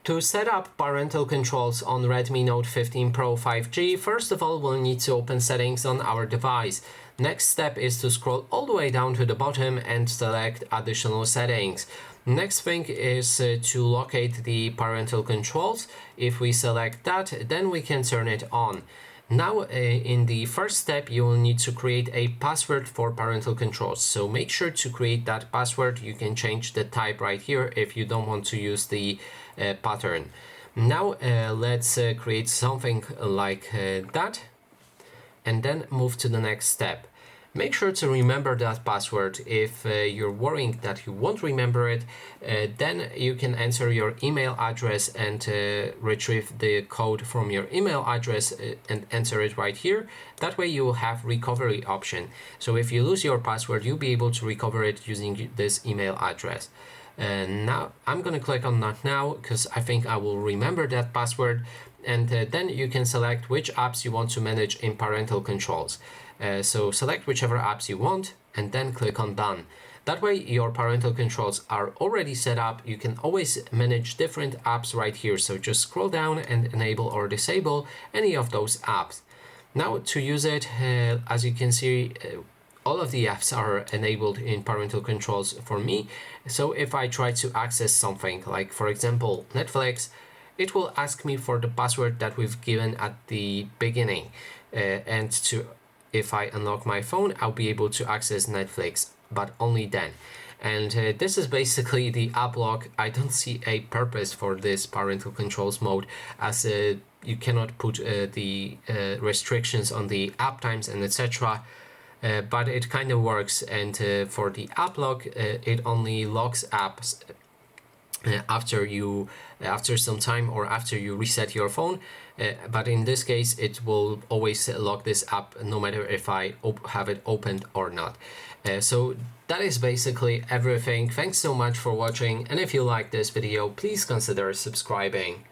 To set up parental controls on Redmi Note 15 Pro 5G, first of all, we'll need to open settings on our device. Next step is to scroll all the way down to the bottom and select additional settings. Next thing is to locate the parental controls. If we select that, then we can turn it on. Now in the first step, you will need to create a password for parental controls. So make sure to create that password. You can change the type right here if you don't want to use the pattern. Now let's create something like that, and then move to the next step. Make sure to remember that password. If you're worrying that you won't remember it, then you can enter your email address and retrieve the code from your email address and enter it right here. That way you will have recovery option. So if you lose your password, you'll be able to recover it using this email address. Now I'm gonna click on Not Now because I think I will remember that password, and then you can select which apps you want to manage in parental controls. So select whichever apps you want and then click on Done. That way your parental controls are already set up. You can always manage different apps right here. So just scroll down and enable or disable any of those apps. Now to use it, as you can see, all of the apps are enabled in parental controls for me. So if I try to access something like, for example, Netflix, it will ask me for the password that we've given at the beginning. If I unlock my phone, I'll be able to access Netflix, but only then. And this is basically the app lock. I don't see a purpose for this parental controls mode, as you cannot put the restrictions on the app times and etc. But it kind of works, and for the app lock, it only locks apps after some time or after you reset your phone, but in this case it will always lock this app no matter if I have it opened or not. So that is basically everything. Thanks so much for watching, and if you like this video, please consider subscribing.